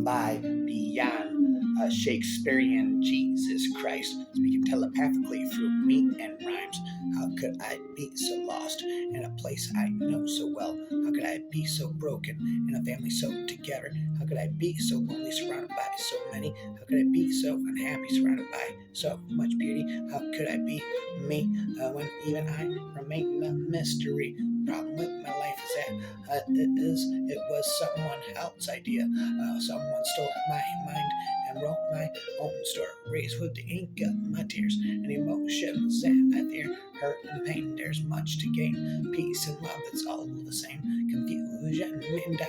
by beyond Shakespearean Jesus Christ, speaking telepathically through me and rhymes. How could I be so lost in a place I know so well? How could I be so broken in a family so together? How could I be so lonely surrounded by so many? How could I be so unhappy surrounded by so much beauty? How could I be me when even I remain a mystery? The problem with my life is that it was someone else's idea. Someone stole my mind and wrote my own stories with the ink of my tears and emotions that I fear, hurt and pain. There's much to gain, peace and love, it's all the same. Confusion and doubt,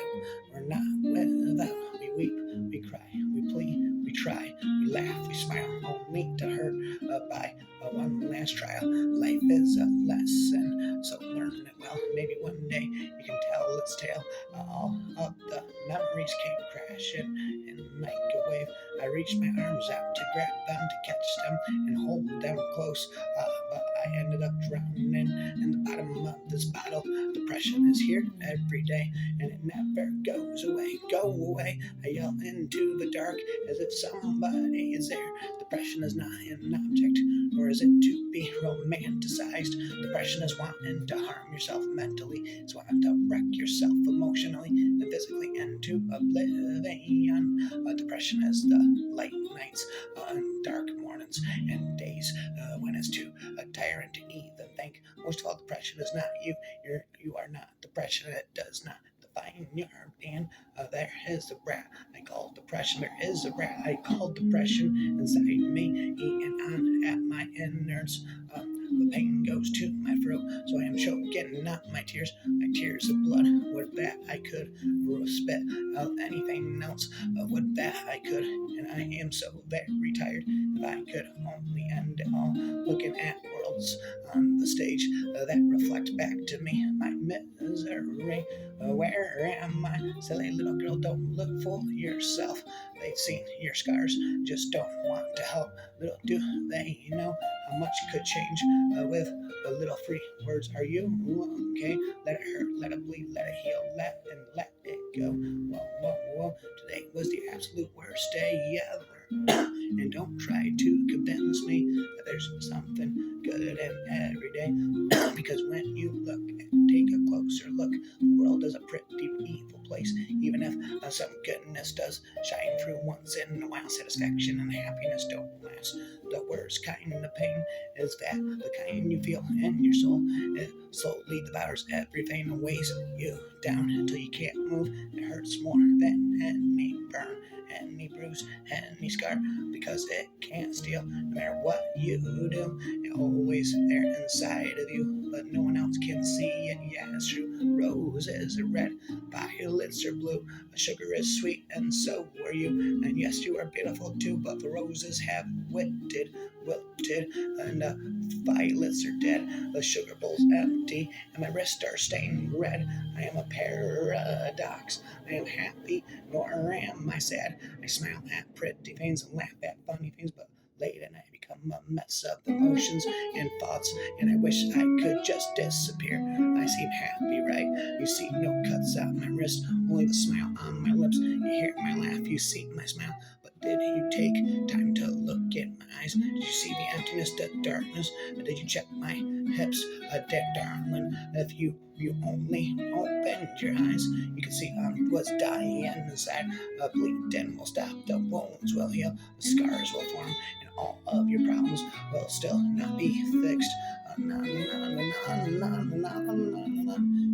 we're not without. We weep, we cry, we plead, we try, we laugh, we smile, only to hurt by one last trial. Life is a lesson, so learn it well. Maybe one day you can tell its tale. All of the memories came crashing in like a wave. I reached my arms out to grab them, to catch them and hold them close, but I ended up drowning in the bottom of this bottle. Depression is here every day, and it never goes away. Go away, I yell into the dark as if somebody is there. Depression is not an object, nor is it to be romanticized. Depression is wanting to harm yourself mentally. It's wanting to wreck yourself emotionally and physically into oblivion. Depression is the light nights and dark mornings and days when it's too tiring to even think. Most of all, depression is not you. You are not depression. It does not define your being. There is a rat I call depression. There is a rat I call depression inside me, eating on at my innards. The pain goes to my throat, so I am choking out my tears of blood. Would that I could spit out anything else. Would that I could, and I am so very tired. If I could only end it all, looking at worlds on the stage that reflect back to me my misery. Where am I? Silly little girl, don't look for yourself. They've seen your scars, just don't want to help. Little do they know how much could change with the little free words. Are you okay? Let it hurt, let it bleed, let it heal, let it go. Whoa, whoa, whoa. Today was the absolute worst day ever. And don't try to convince me that there's something good in every day. Because when you take a closer look, the world is a pretty evil place. Even if some goodness does shine through once in a while, satisfaction and happiness don't last. The worst kind of pain is that the kind you feel in your soul. It slowly devours everything and weighs you down until you can't move. It hurts more than any burn, any bruise, any scar, because it can't steal. No matter what you do, it's always there inside of you, but no one else can see it. Yeah, it's true. Roses are red, violets are blue, sugar is sweet, and so are you. And yes, you are beautiful too, but the roses have wilted, and the violets are dead. The sugar bowl's empty, and my wrists are stained red. I am a paradox. I am happy, nor am I sad. I smile at pretty things and laugh at funny things, but late at night I become a mess of emotions and thoughts, and I wish I could just disappear. I seem happy, right? You see no cuts out my wrist, only the smile on my lips. You hear my laugh, you see my smile, but did you take time to look in my eyes? Did you see the emptiness, the darkness? Did you check my hips? Dead darling, if you only opened your eyes, you could see I was dying inside. Bleeding will stop, the wounds will heal, the scars will form, and all of your problems will still not be fixed.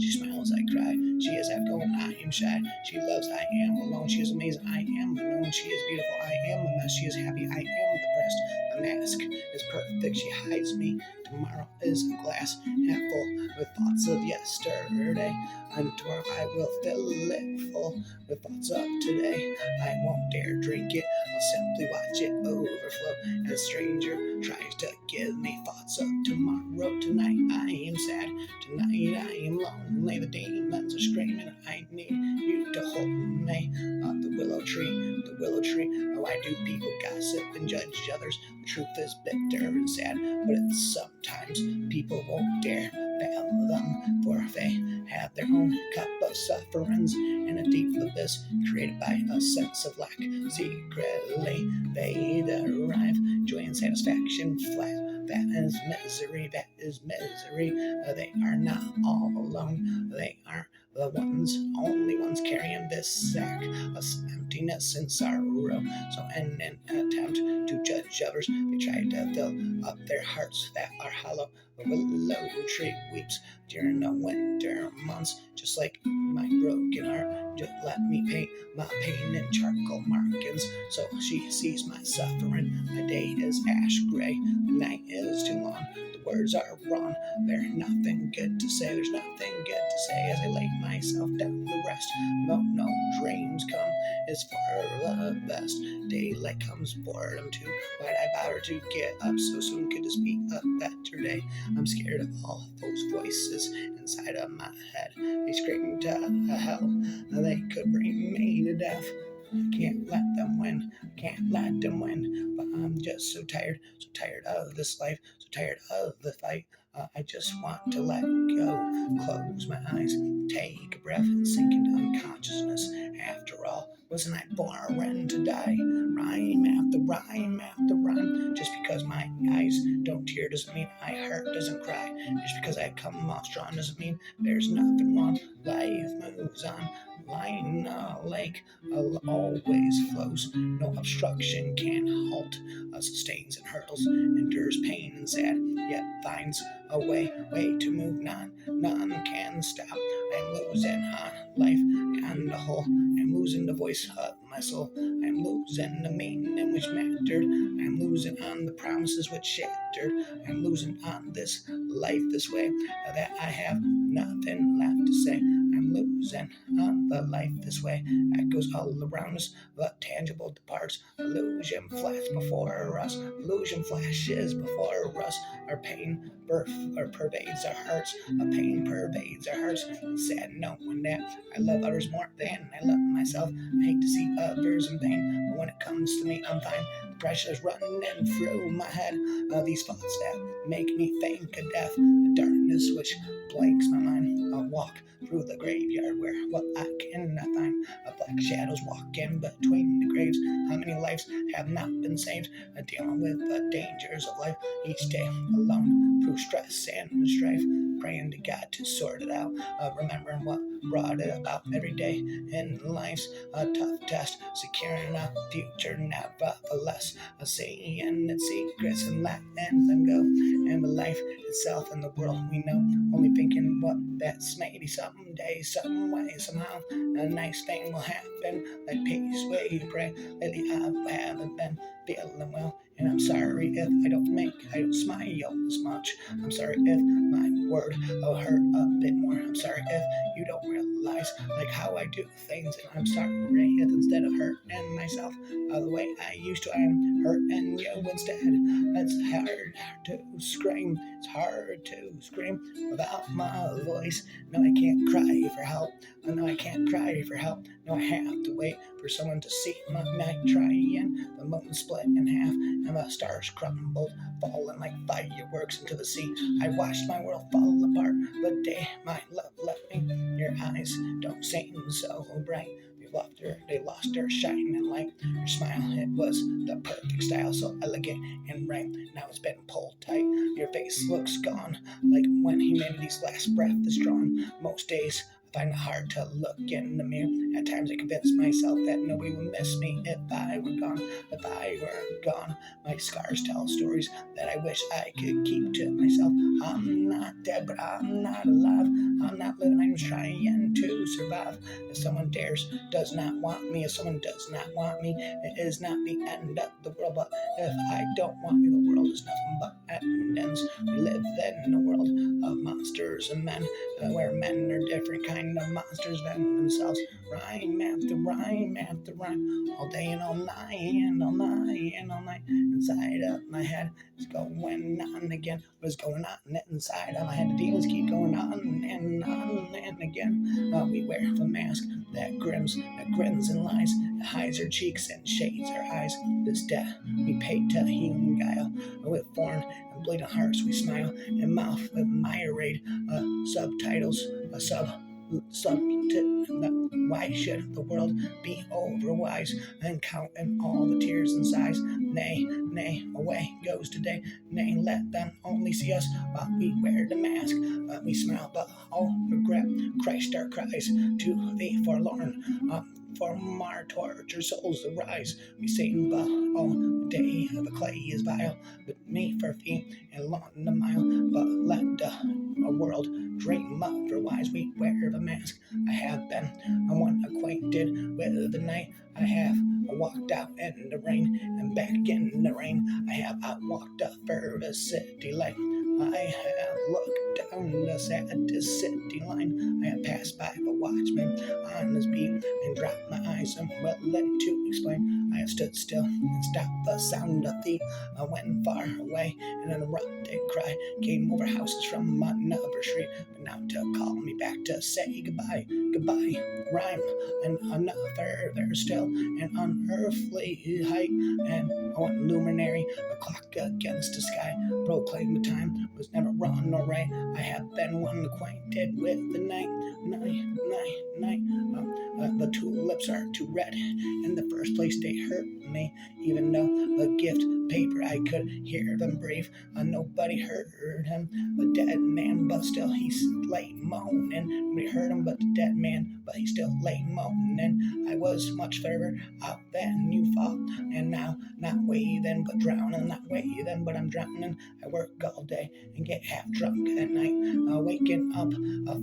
She smiles, I cry. She is outgoing, I am shy. She loves, I am alone. She is amazing, I am unknown. She is beautiful, I am a mess. She is happy, I am depressed. The mask is perfect, she hides me. Tomorrow is a glass half full with thoughts of yesterday, and tomorrow I will fill it full with thoughts of today. I won't dare drink it, I'll simply watch it overflow. And a stranger tries to give me thoughts of tomorrow. Tonight I am sad, tonight I am lonely. The demons are screaming, I need you to hold me. The willow poetry. Why do people gossip and judge others? The truth is bitter and sad, but it's sometimes people won't dare fathom, for they have their own cup of sufferings in a deep abyss created by a sense of lack. Secretly they derive joy and satisfaction flat. That is misery, that is misery. They are not all alone. They are the only ones carrying this sack of emptiness and sorrow. So in an attempt to judge others, they try to fill up their hearts that are hollow. The willow tree weeps during the winter months, just like my broken heart. Just let me paint my pain in charcoal markings, so she sees my suffering. My day is ash gray, the night is too long. The words are wrong. There's nothing good to say. There's nothing good to say as I lay myself down to rest. No dreams come. It's for the best. Daylight comes, boredom too. Why'd I bother to get up so soon? Could this be a better day? I'm scared of all those voices inside of my head. They scream to hell. They could bring me to death. I can't let them win. Can't let them win. But I'm just so tired of this life, so tired of the fight. I just want to let go. Close my eyes, take a breath, and sink into unconsciousness. After all, wasn't I born to die? Rhyme after rhyme after rhyme. Just because my eyes don't tear doesn't mean my heart doesn't cry. Just because I come off strong doesn't mean there's nothing wrong. Life moves on. Line a lake always flows. No obstruction can halt. Sustains and hurdles, endures pain and sad, yet finds a way to move. None can stop. I'm losing on life and the whole. I'm losing the voice of my soul. I'm losing the meaning which mattered. I'm losing on the promises which shattered. I'm losing on this life this way that I have nothing left to say. I'm losing on the life this way. Echoes all around us, the tangible departs. Illusion flashes before us. Illusion flashes before us. Our pain pervades our hearts. Our pain pervades our hearts. It's sad knowing that I love others more than I love myself. I hate to see others in pain, but when it comes to me, I'm fine. The pressure's running through my head. These thoughts that make me think of death. The darkness which blanks my mind. I'll walk through the graveyard where I cannot find. Black shadows walking between the graves. How many lives have not been saved? Dealing with the dangers of life each day alone through stress and strife. Praying to God to sort it out. Remembering what brought it about every day in life's a tough test. Securing a future nevertheless. Seeing its secrets and letting them go. And with life itself and the world we know. Only thinking what that's maybe someday, some way, somehow a nice thing will happen. Like peace we pray. Lately I haven't been feeling well, and I'm sorry if I don't smile as much. I'm sorry if my word will hurt a bit more. I'm sorry if you don't realize like how I do things, and I'm sorry if instead of hurting myself the way I used to, I am hurting you instead. It's hard to scream. It's hard to scream without my voice. No, I can't cry for help. No, I can't cry for help. No, I have to wait for someone to see my night trying. The moon split in half and the stars crumbled, falling like fireworks into the sea. I watched my world fall apart, but day my love left me. Your eyes don't seem so bright. They lost their shining light. Your smile, it was the perfect style, so elegant and right. Now it's been pulled tight. Your face looks gone, like when humanity's last breath is drawn. Most days I find it hard to look in the mirror. At times I convince myself that nobody would miss me if I were gone. If I were gone, my scars tell stories that I wish I could keep to myself. I'm not dead, but I'm not alive. I'm not living, I'm trying to survive. If someone does not want me, if someone does not want me, it is not the end of the world. But if I don't want you, the world is nothing but ends. We live then in a world of monsters and men, where men are different kind of monsters than themselves. Rhyme after rhyme after rhyme, all day and all night and all night and all night. Inside of my head is going on again. What is going on and inside of my head the demons keep going on and again. We wear the mask that grins and lies, that hides her cheeks and shades her eyes. This debt we pay to human guile. With foreign and bleeding hearts we smile, and mouth with myriad subtitles, sub. Why should the world be overwise and counting all the tears and sighs? Nay, nay, away goes today. Nay, let them only see us while we wear the mask. We smile, but all regret. Christ our cries to the forlorn. From our tortured souls arise. We sing, but all day the clay is vile. But me for feet and long the mile. But let the world dream otherwise. We wear the mask. I have been one acquainted with the night. I have walked out in the rain and back in the rain. I have walked up for the city light. I have looked down the saddest city line. I have passed by the watchman on his beat and dropped my eyes and willing to explain. I have stood still and stopped the sound of feet. I went far away and an erupted cry came over houses from another street. But now to call me back to say goodbye, goodbye, rhyme and another there still an unearthly height and one luminary, a clock against the sky, proclaimed the time was never wrong nor right. I have been one acquainted with the night. The tulips are too red. In the first place they hurt me, even though the gift paper I could hear them breathe. Nobody heard him, a dead man, but still he lay moaning. We heard him, but the dead man, but he still lay moaning. I was much further out than you thought, and now not waiting but drowning, not waiting but I'm drowning. I work all day and get half drunk at night, waking up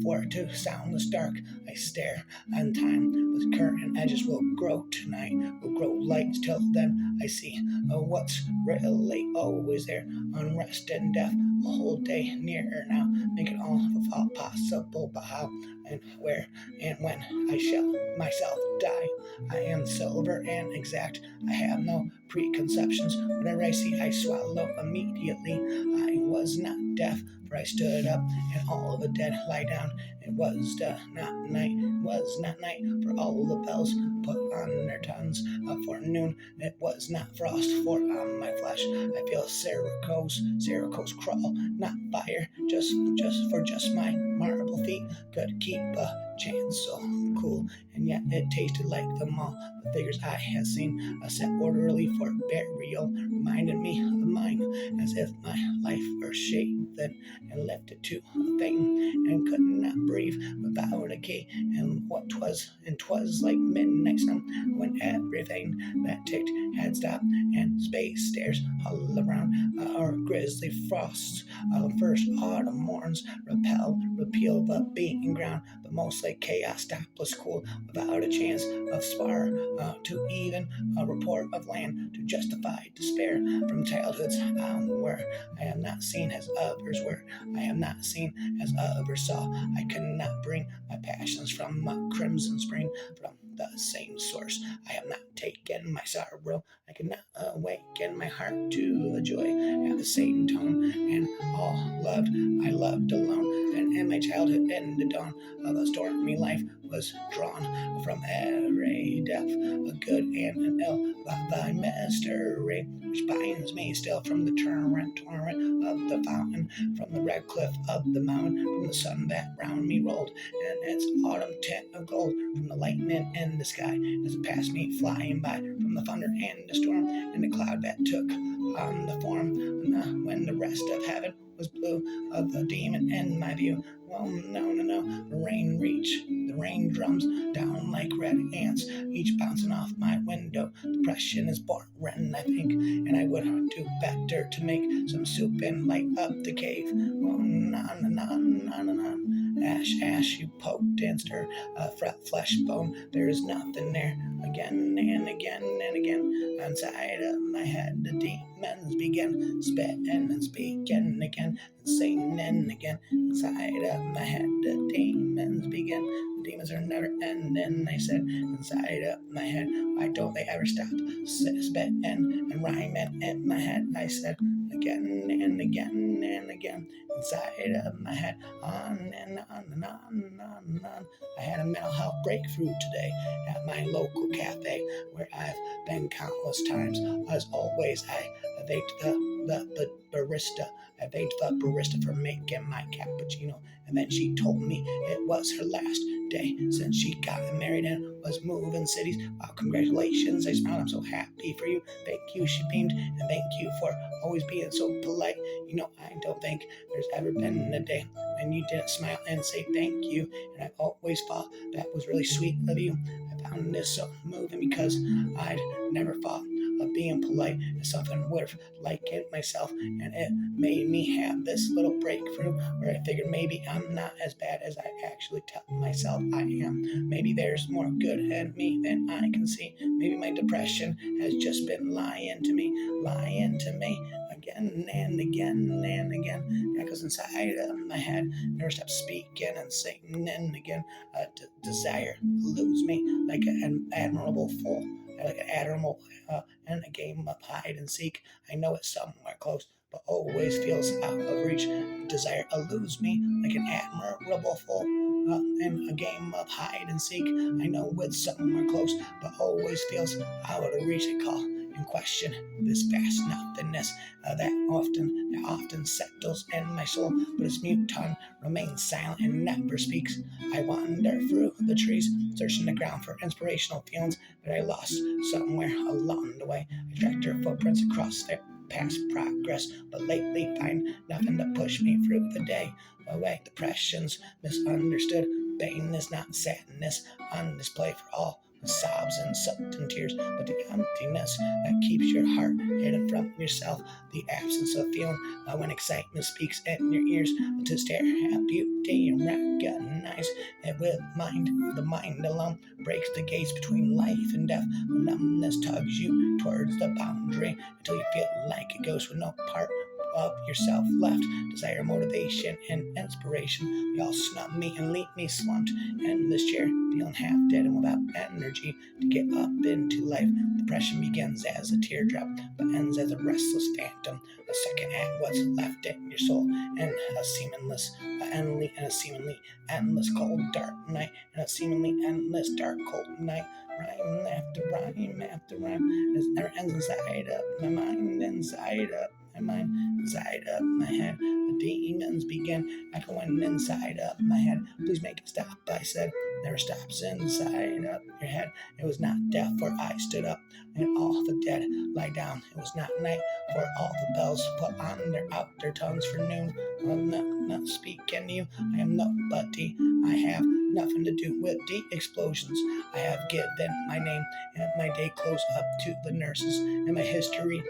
for to soundless dark. I stare, and time with current edges will grow tonight, will grow light till then I see what's really always there. Unrest and death, a whole day nearer now, making all the thought possible, but how and where and when I shall myself die. I am silver and exact, I have no preconceptions. Whatever I see I swallow immediately. I was not deaf, for I stood up and all the dead lie down. It was not night, for all the bells put on their tongues. For noon it was not frost, for on my flesh I feel Syracuse crawl, not fire, just my marble feet could keep a chance so cool, and yet it tasted like the mall. The figures I had seen set orderly for burial reminded me of mine, as if my life were shaven and lifted to fame, and could not breathe without a key. And twas like midnight sun, when everything that ticked had stopped, and space stares all around. Our grisly frosts, first autumn morns repeal the beating ground, but mostly chaos, stopless, cool, without a chance of spar to even a report of land to justify despair. From childhood's hour, I have not seen as others were, I have not seen as others saw. I could not bring my passions from a crimson spring, from the same source. I have not taken my sorrow, I cannot awaken my heart to the joy at the same tone. And all loved, I loved alone. And in my childhood, in the dawn of a stormy life, was drawn from every depth, a good and an ill, by thy mystery, which binds me still from the torrent of the fountain, from the red cliff of the mountain, from the sun that round me rolled, and its autumn tint of gold, from the lightning in the sky, as it passed me flying by, from the thunder and the storm, and the cloud that took on the form, when the rest of heaven was blue of the demon in my view. Well, no, the rain drums down like red ants, each bouncing off my window. Depression is boring, I think, and I would do better to make some soup and light up the cave. Well, ash, you poked and stirred, flesh bone, there is nothing there. Again and again and again, inside of my head the demons begin, spitting and speaking again, and singing again. Inside of my head the demons begin, demons are never ending, I said inside of my head. Why don't they ever stop spitting and rhyming in my head? I said again and again and again inside of my head, on and on and on and on and on. I had a mental health breakthrough today at my local cafe where I've been countless times. As always, I thanked the barista. I thanked the barista for making my cappuccino, and then she told me it was her last day since she got married and was moving cities. Wow, congratulations, I smiled. I'm so happy for you. Thank you, she beamed, and thank you for always being so polite. I don't think there's ever been a day when you didn't smile and say thank you, and I always thought that was really sweet of you. I found this so moving because I'd never thought of being polite as something would have liked it myself, and it made me have this little breakthrough where I figured maybe I'm not as bad as I actually tell myself I am. Maybe there's more good in me than I can see. Maybe my depression has just been lying to me again and again and again. Echoes inside of my head never stop speaking and saying and again. Desire eludes me like an admirable fool, like an admirable in a game of hide and seek. I know it's somewhere close, but always feels out of reach. Desire eludes me like an admirable fool in a game of hide and seek. I know it's somewhere close, but always feels out of reach. I call and question this vast nothingness that often settles in my soul, but its mute tongue remains silent and never speaks. I wander through the trees, searching the ground for inspirational feelings that I lost somewhere along the way. I tracked her footprints across their past progress, but lately find nothing to push me through the day. Away, depression's misunderstood. Pain is not sadness on display for all. The sobs and sudden tears, but the emptiness that keeps your heart hidden from yourself, the absence of feeling when excitement speaks in your ears, to stare at beauty and recognize it with mind. The mind alone breaks the gates between life and death. Numbness tugs you towards the boundary until you feel like it goes with no part of yourself left. Desire, motivation, and inspiration, they all snub me and leave me slumped in this chair, feeling half dead and without energy to get up into life. Depression begins as a teardrop, but ends as a restless phantom, a second at what's left in your soul, and a seemingly endless cold dark night, and a seemingly endless dark cold night. Rhyme after rhyme after rhyme, it never ends inside of my mind, inside of my mind, inside of my head. The demons begin echoing inside of my head. Please make it stop, I said. Never stops inside of your head. It was not death, for I stood up, and all the dead lie down. It was not night, for all the bells put on out their tongues for noon. I'm not speaking to you. I am nobody. I have nothing to do with the explosions. I have given my name and my day close up to the nurses, and my history.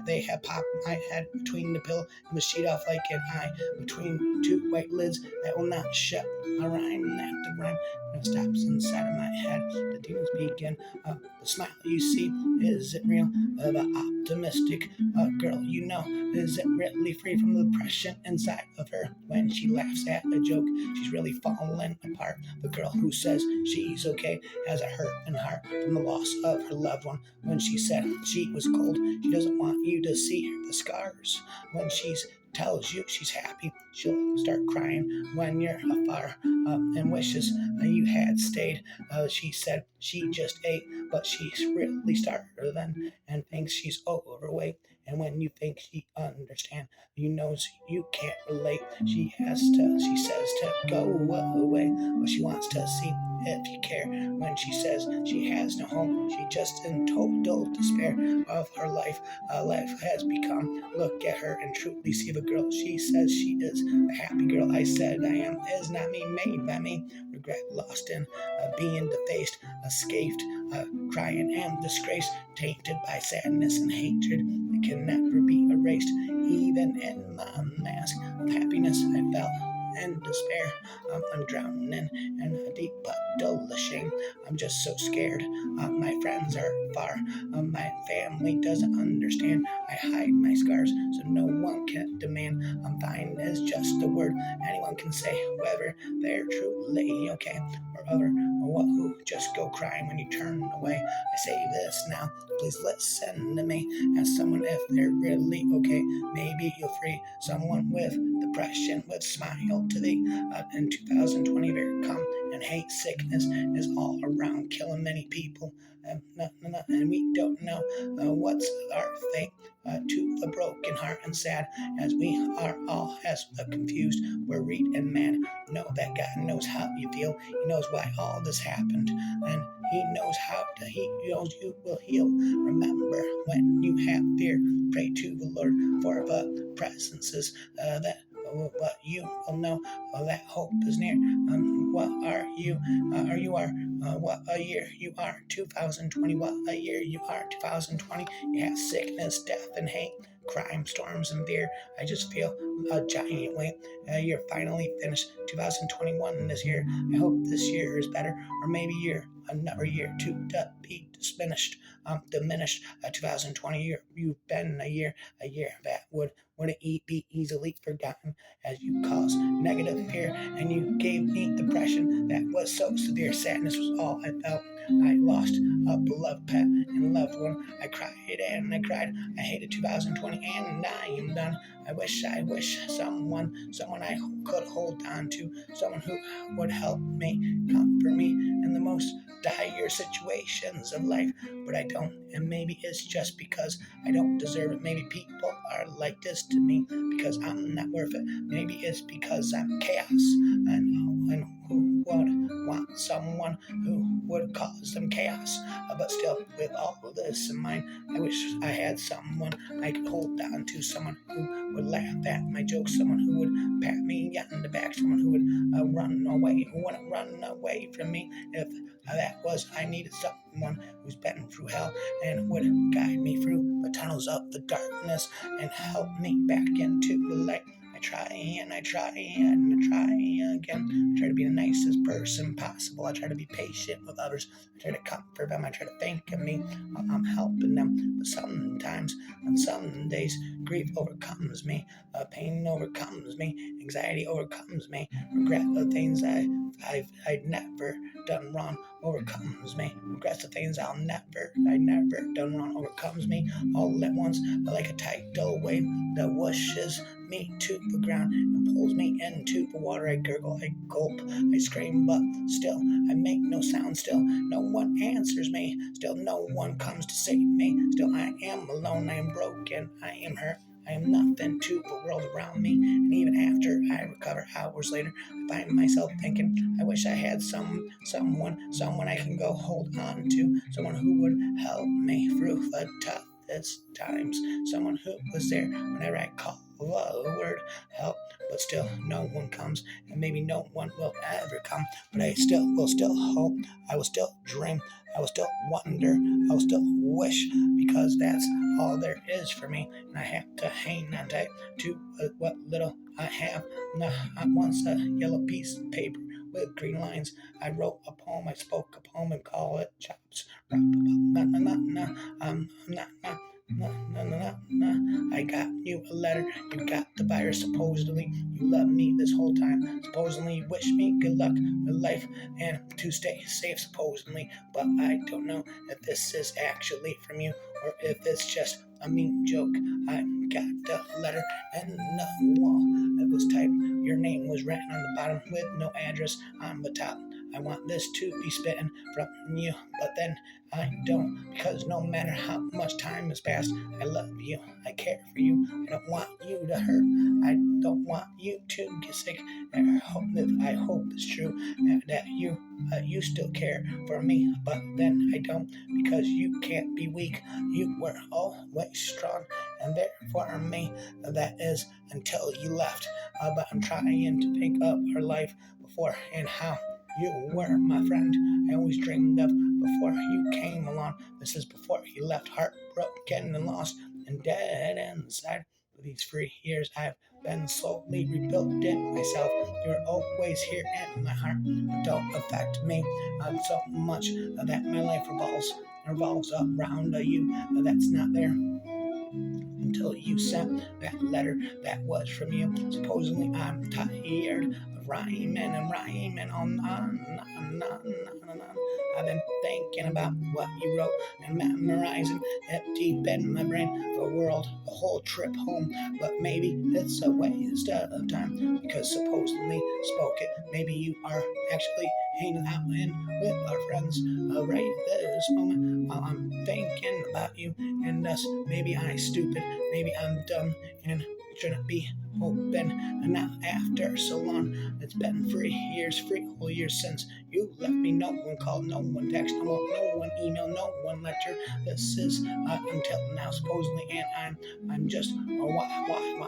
They have popped my head between the pillow and the sheet off like an eye between two white lids that will not shut. A rhyme after rhyme, and it stops inside of my head. The demons begin. The smile you see, is it real? The optimistic girl you know, is it really free from the depression inside of her? When she laughs at a joke, she's really falling apart. The girl who says she's okay has a hurting heart from the loss of her loved one. When she said she was cold, she doesn't want you to see the scars. When she's tells you she's happy, she'll start crying when you're afar and wishes you had stayed. She said she just ate, but she's really starving and thinks she's overweight. And when you think she understands, you knows you can't relate. She says to go away, but she wants to see if you care. When she says she has no home, she just in total despair of her life. Life has become. Look at her and truly see the girl she says she is. The happy girl I said I am is not me, made by me. Regret, lost in being defaced, scathed, crying and disgrace, tainted by sadness and hatred. It can never be erased. Even in my mask of happiness, I felt and despair. I'm drowning in a deep but dull shame. I'm just so scared. My friends are far. My family doesn't understand. I hide my scars so no one can demand. I'm fine is just a word anyone can say, whether they're truly okay or other, or what who just go crying when you turn away. I say this now, please listen to me. Ask someone if they're really okay. Maybe you'll free someone with depression, with smile to thee. In 2020, there come and hate sickness is all around, killing many people. And we don't know what's our fate. To the broken heart and sad, as we are all as confused, worried and mad. Know that God knows how you feel. He knows why all this happened, and He knows how to. He knows you will heal. Remember, when you have fear, pray to the Lord for the presences that. But you will know that hope is near. What are you? What a year you are, 2020. What a year you are, 2020. You have sickness, death, and hate, crime, storms, and fear. I just feel a giant weight. You're finally finished. 2021 this year. I hope this year is better, or maybe another year to be diminished. 2020 year, you've been a year that wouldn't be easily forgotten, as you caused negative fear and you gave me depression that was so severe. Sadness was all I felt. I lost a beloved pet and loved one. I cried and I cried. I hated 2020 and I am done. I wish someone I could hold on to, someone who would help me, comfort me in the most dire situations of life, but I don't. And maybe it's just because I don't deserve it. Maybe people are like this to me because I'm not worth it. Maybe it's because I'm chaos, and who would want someone who would cause them chaos? But still, with all of this in mind, I wish I had someone I could hold on to, someone who would laugh at my jokes, someone who would pat me on the back, someone who would run away, who wouldn't run away from me if that was I needed someone who's been through hell and would guide me through the tunnels of the darkness and help me back into the light. I try and I try and I try again. I try to be the nicest person possible. I try to be patient with others. I try to comfort them. I try to think of me while I'm helping them. But sometimes, on some days, grief overcomes me. Pain overcomes me. Anxiety overcomes me. Regret the things I'd never done wrong overcomes me. Regrets the things I never done wrong overcomes me. All at once, like a tidal wave that whooshes me to the ground and pulls me into the water. I gurgle, I gulp, I scream, but still I make no sound. Still no one answers me. Still no one comes to save me. Still I am alone, I am broken, I am hurt. I am nothing to the world around me, and even after I recover hours later, I find myself thinking, I wish I had someone I can go hold on to, someone who would help me through the toughest times, someone who was there whenever I call the word help. But still, no one comes, and maybe no one will ever come. But I will still hope. I will still dream. I will still wonder. I will still wish, because that's all there is for me, and I have to hang on tight to what little I have. Once a yellow piece of paper with green lines. I wrote a poem, I spoke a poem, and call it chops. I got you a letter, you got the virus. Supposedly you love me this whole time. Supposedly you wish me good luck with life and to stay safe, supposedly. But I don't know if this is actually from you or if it's just a mean joke. I got the letter and the wall. It was typed. Your name was written on the bottom with no address on the top. I want this to be spitting from you, but then I don't, because no matter how much time has passed, I love you, I care for you, I don't want you to hurt, I don't want you to get sick, and I hope it's true that you still care for me, but then I don't, because you can't be weak, you were always strong, and there for me, that is until you left, but I'm trying to think of our life before and how you were my friend I always dreamed of before you came along. This is before you left, heartbroken and lost and dead inside. For these 3 years, I've been slowly rebuilding myself. You're always here in my heart, but don't affect me so much that my life revolves around you. That's not there until you sent that letter that was from you. Supposedly, I'm tired of rhyming on. I've been thinking about what you wrote and memorizing it deep in my brain. The whole trip home, but maybe it's a waste of time because supposedly spoke it. Maybe you are actually hanging out with our friends right this moment while I'm thinking about you and us. Maybe I'm stupid, maybe I'm dumb and shouldn't be open. And now after so long, it's been 3 whole years since you left me. No one called, no one texted, no one emailed, no one lectured. This is until now supposedly, and I'm just watching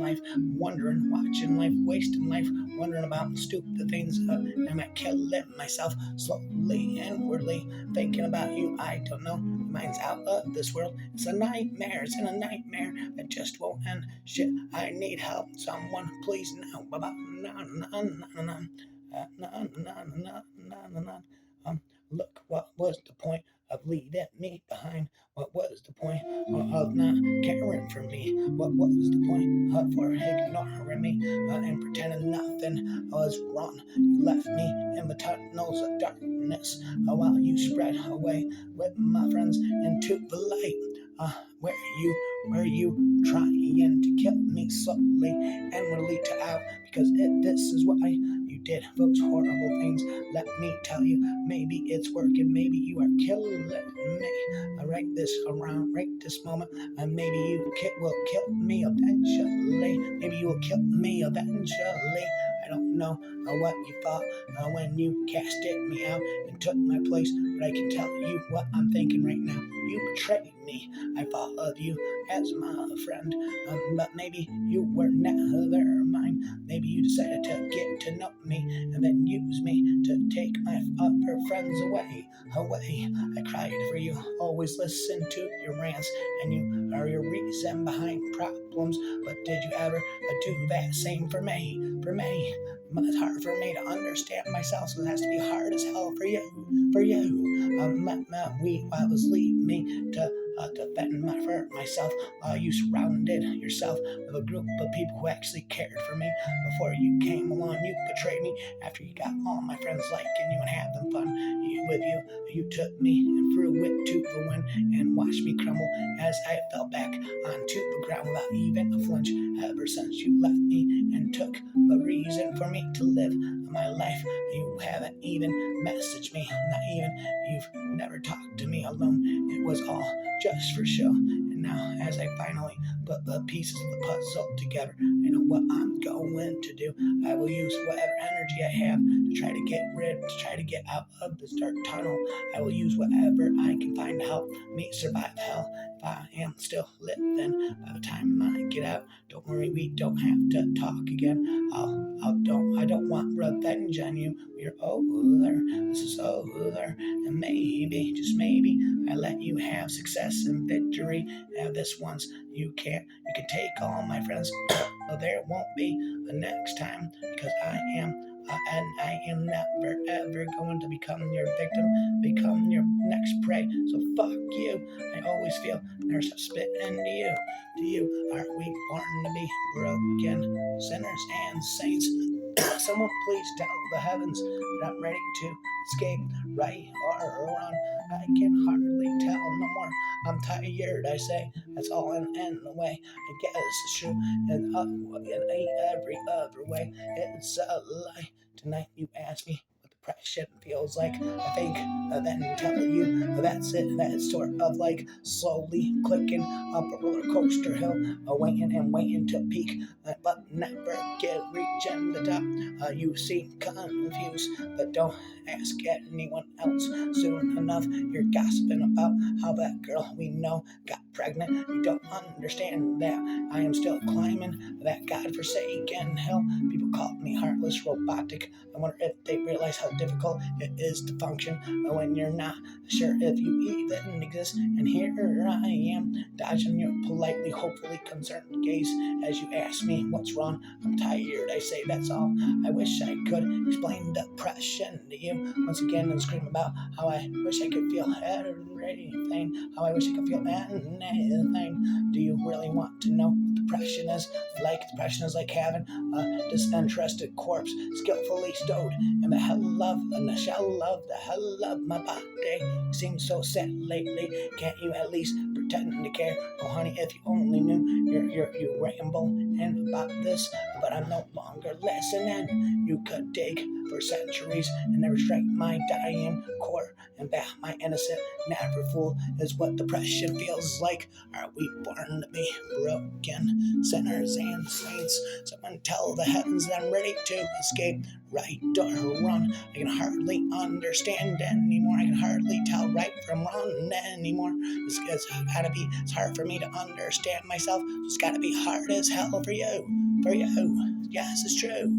life, wondering, watching life, wasting life, wondering about stupid things. Am I killing myself slowly, inwardly, thinking about you? I don't know. Mine's out of this world. It's a nightmare. It's in a nightmare that just won't end. Shit, I need help. Someone, please now. Look, what was the point of leaving me behind? What was the point of not caring for me? What was the point for ignoring me and pretending nothing was wrong? You left me in the tunnels of darkness while you spread away with my friends into the light. Where you trying to kill me slowly and relate to out because this is why you did those horrible things. Let me tell you, maybe it's working, maybe you are killing me right this moment, and maybe you will kill me eventually. Maybe you will kill me eventually. I don't know what you thought when you casted me out and took my place, but I can tell you what I'm thinking right now. You betrayed me. I thought of you as my friend, but maybe you were never mine. Maybe you decided to get to know me and then use me to take my other friends away. I cried for you, always listened to your rants, and you are your reason behind problems. But did you ever do that same for me? It's hard for me to understand myself, so it has to be hard as hell for you. I was leading me to defend myself while you surrounded yourself with a group of people who actually cared for me. Before you came along, you betrayed me after you got all my friends liking you and having fun with you. You took me and threw it to the wind and watched me crumble as I fell back onto the ground without even a flinch. Ever since you left me and took the reason for me to live my life, you haven't even messaged me, not even. You've never talked to me alone. It was all just for show. And now, as I finally put the pieces of the puzzle together, I know what I'm going to do. I will use whatever energy I have to try to get out of this dark tunnel. I will use whatever I can find to help me survive hell. If I am still living by the time I get out, don't worry, we don't have to talk again. I don't want revenge on you. We're over. This is over. And maybe, just maybe, I let you have success and victory. This once you can take all my friends, but there won't be a next time because I am never ever going to become your victim, become your next prey. So fuck you. I always feel there's a spit into you. To you, aren't we born to be broken sinners and saints? Someone please tell the heavens that I'm ready to escape, right or wrong. I can hardly tell no more. I'm tired, I say. That's all in the way. I guess it's true. And in every other way, it's a lie. Tonight you asked me what depression feels like. I think then tell you that's it. That's sort of like slowly clicking up a roller coaster hill, waiting to peak, but never reaching the top. You seem confused, but don't ask anyone else. Soon enough, you're gossiping about how that girl we know got pregnant. You don't understand that I am still climbing that godforsaken hill. People call me heartless, robotic. I wonder if they realize how difficult it is to function when you're not sure if you even exist. And here I am, dodging your politely, hopefully concerned gaze as you ask me what's wrong. I'm tired, I say, that's all. I wish I could explain depression to you once again and scream about how I wish I could feel everything, how I wish I could feel anything. Do you really want to know what depression is like? Depression is like having a disinterested corpse skillfully stowed in the hell of the shell of the hell of my body. You seem so sad lately. Can't you at least pretend to care? Oh, honey, if you only knew, you ramble and about this, but I'm no longer listening. You could dig for centuries and never strike my dying core and back my innocent. Never fool is what depression feels like. Are we born to be broken sinners and saints? Someone tell the heavens that I'm ready to escape. Right or wrong, I can hardly understand anymore. I can hardly tell right from wrong anymore. It's hard for me to understand myself. It's gotta be hard as hell for you. Yes, it's true.